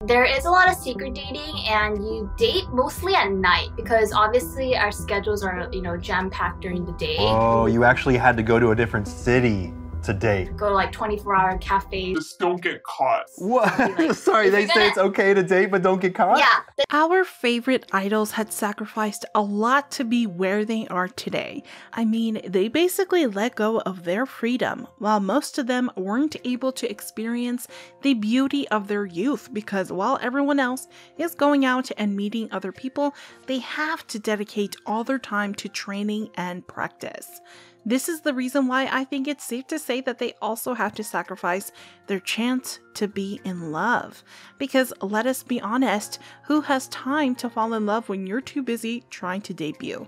There is a lot of secret dating, and you date mostly at night because obviously our schedules are, jam-packed during the day. Oh, you actually had to go to a different city to date. Go to like 24-hour cafes. Just don't get caught. What? Like, Sorry, they say it's okay to date but don't get caught? Yeah. Our favorite idols had sacrificed a lot to be where they are today. I mean, they basically let go of their freedom, while most of them weren't able to experience the beauty of their youth because while everyone else is going out and meeting other people, they have to dedicate all their time to training and practice. This is the reason why I think it's safe to say that they also have to sacrifice their chance to be in love. Because let us be honest, who has time to fall in love when you're too busy trying to debut?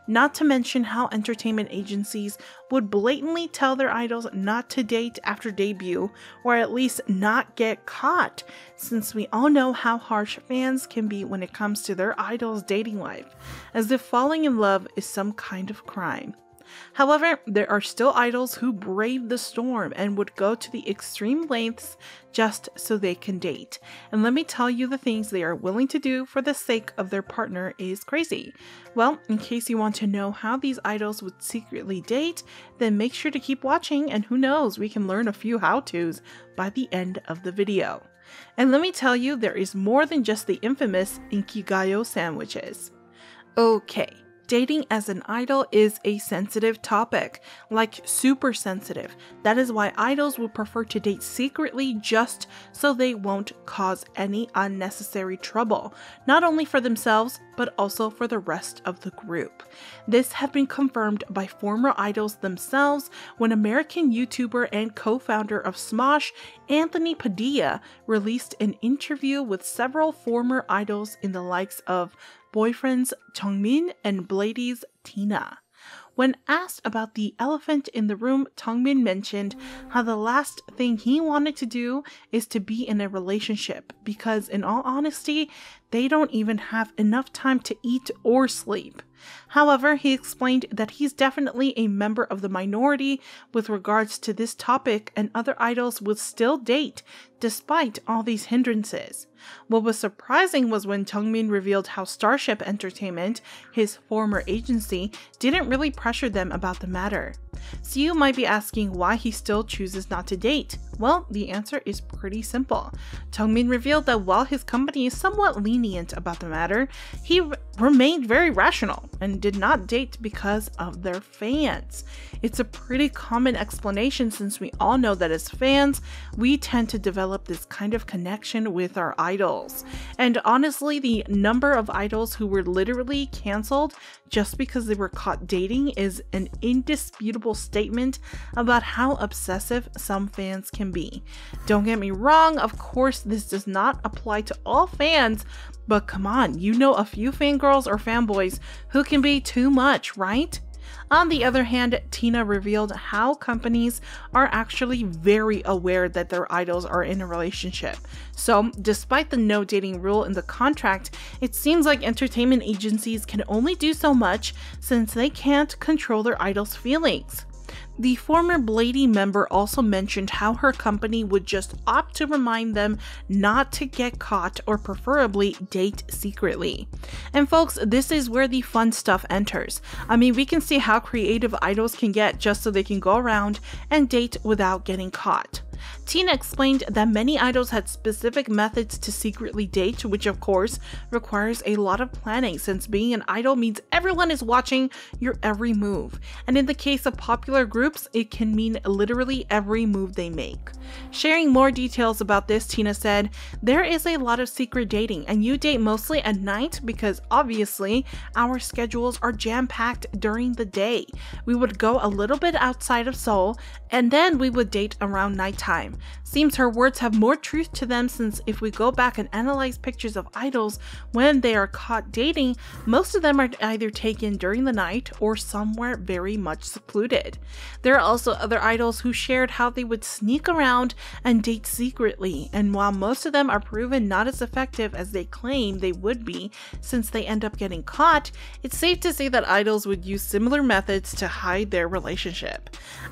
Not to mention how entertainment agencies would blatantly tell their idols not to date after debut, or at least not get caught, since we all know how harsh fans can be when it comes to their idol's dating life, as if falling in love is some kind of crime. However, there are still idols who brave the storm and would go to the extreme lengths just so they can date. And let me tell you, the things they are willing to do for the sake of their partner is crazy. Well, in case you want to know how these idols would secretly date, then make sure to keep watching, and who knows, we can learn a few how-tos by the end of the video. And let me tell you, there is more than just the infamous Inkigayo sandwiches. Okay. Dating as an idol is a sensitive topic, like super sensitive. That is why idols would prefer to date secretly just so they won't cause any unnecessary trouble, not only for themselves, but also for the rest of the group. This had been confirmed by former idols themselves when American YouTuber and co-founder of Smosh, Anthony Padilla, released an interview with several former idols in the likes of boyfriends Jungmin and Blady's Tina. When asked about the elephant in the room, Jungmin mentioned how the last thing he wanted to do is to be in a relationship because, in all honesty, they don't even have enough time to eat or sleep. However, he explained that he's definitely a member of the minority with regards to this topic, and other idols would still date despite all these hindrances. What was surprising was when Jungmin revealed how Starship Entertainment, his former agency, didn't really pressure them about the matter. So you might be asking why he still chooses not to date. Well, the answer is pretty simple. Jungmin revealed that while his company is somewhat lenient about the matter, he remained very rational and did not date because of their fans. It's a pretty common explanation since we all know that as fans, we tend to develop this kind of connection with our idols. And honestly, the number of idols who were literally canceled just because they were caught dating is an indisputable statement about how obsessive some fans can be. Don't get me wrong, of course this does not apply to all fans, but come on, you know a few fangirls or fanboys who can be too much, right? On the other hand, Tina revealed how companies are actually very aware that their idols are in a relationship. So, despite the no dating rule in the contract, it seems like entertainment agencies can only do so much since they can't control their idols' feelings. The former Blady member also mentioned how her company would just opt to remind them not to get caught or preferably date secretly. And folks, this is where the fun stuff enters. I mean, we can see how creative idols can get just so they can go around and date without getting caught. Tina explained that many idols had specific methods to secretly date, which of course requires a lot of planning since being an idol means everyone is watching your every move. And in the case of popular groups, it can mean literally every move they make. Sharing more details about this, Tina said, "There is a lot of secret dating, and you date mostly at night because obviously our schedules are jam-packed during the day. We would go a little bit outside of Seoul, and then we would date around nighttime." Seems her words have more truth to them since if we go back and analyze pictures of idols when they are caught dating, most of them are either taken during the night or somewhere very much secluded. There are also other idols who shared how they would sneak around and date secretly, and while most of them are proven not as effective as they claim they would be since they end up getting caught, it's safe to say that idols would use similar methods to hide their relationship.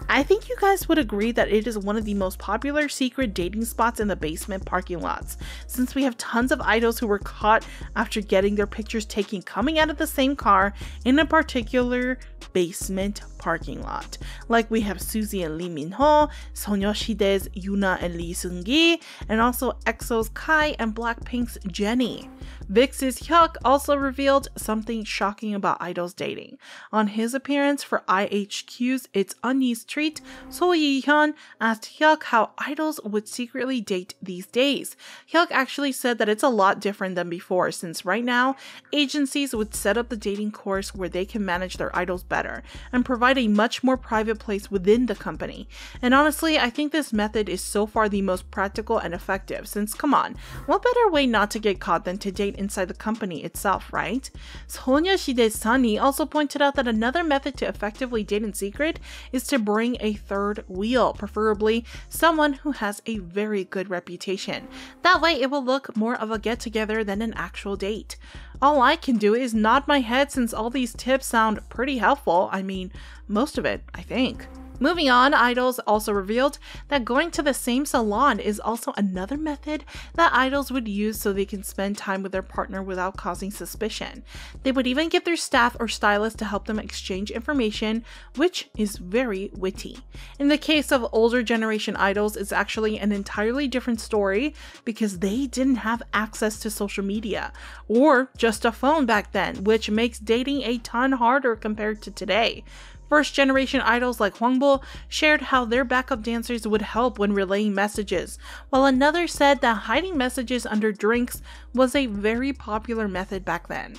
I think you guys would agree that it is one of the most popular popular secret dating spots in the basement parking lots, since we have tons of idols who were caught after getting their pictures taken coming out of the same car in a particular basement parking lot. Like we have Suzy and Lee Min-ho, Sonyeoshide's Yuna and Lee Seung-gi, and also EXO's Kai and Blackpink's Jennie. VIX's Hyuk also revealed something shocking about idols dating. On his appearance for IHQ's It's Unyi's Treat, So Yi-hyun asked Hyuk how idols would secretly date these days. Hyuk actually said that it's a lot different than before, since right now, agencies would set up the dating course where they can manage their idols better and provide a much more private place within the company. And honestly, I think this method is so far the most practical and effective, since come on, what better way not to get caught than to date inside the company itself, right? Sonyeoshide's Sunny also pointed out that another method to effectively date in secret is to bring a third wheel, preferably someone who has a very good reputation. That way it will look more of a get-together than an actual date. All I can do is nod my head since all these tips sound pretty helpful. I mean, most of it, I think. Moving on, idols also revealed that going to the same salon is also another method that idols would use so they can spend time with their partner without causing suspicion. They would even get their staff or stylist to help them exchange information, which is very witty. In the case of older generation idols, it's actually an entirely different story because they didn't have access to social media or just a phone back then, which makes dating a ton harder compared to today. First generation idols like Hwangbo shared how their backup dancers would help when relaying messages, while another said that hiding messages under drinks was a very popular method back then.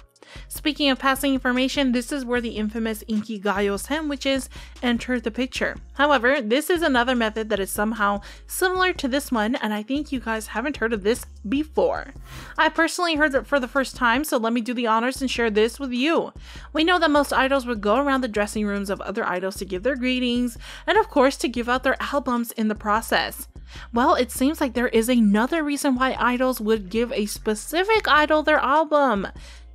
Speaking of passing information, this is where the infamous Inkigayo sandwiches enter the picture. However, this is another method that is somehow similar to this one, and I think you guys haven't heard of this before. I personally heard it for the first time, so let me do the honors and share this with you. We know that most idols would go around the dressing rooms of other idols to give their greetings, and of course to give out their albums in the process. Well, it seems like there is another reason why idols would give a specific idol their album.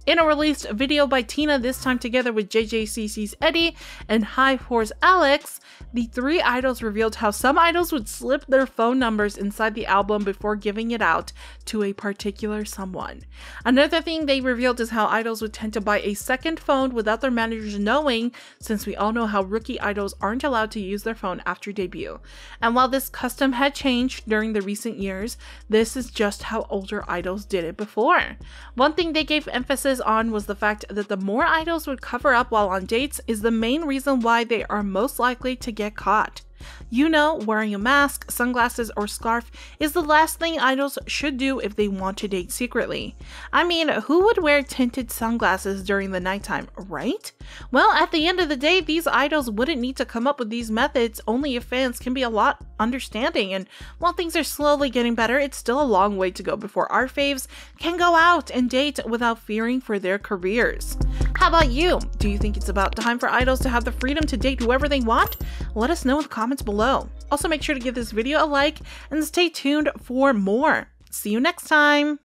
In a released video by Tina, this time together with JJCC's Eddie and HYBE4's Alex, the three idols revealed how some idols would slip their phone numbers inside the album before giving it out to a particular someone. Another thing they revealed is how idols would tend to buy a second phone without their managers knowing, since we all know how rookie idols aren't allowed to use their phone after debut. And while this custom had changed during the recent years, this is just how older idols did it before. One thing they gave emphasis on was the fact that the more idols would cover up while on dates is the main reason why they are most likely to get caught. You know, wearing a mask, sunglasses, or scarf is the last thing idols should do if they want to date secretly. I mean, who would wear tinted sunglasses during the nighttime, right? Well, at the end of the day, these idols wouldn't need to come up with these methods only if fans can be a lot understanding, and while things are slowly getting better, it's still a long way to go before our faves can go out and date without fearing for their careers. How about you? Do you think it's about time for idols to have the freedom to date whoever they want? Let us know in the comments below. Also, make sure to give this video a like and stay tuned for more. See you next time!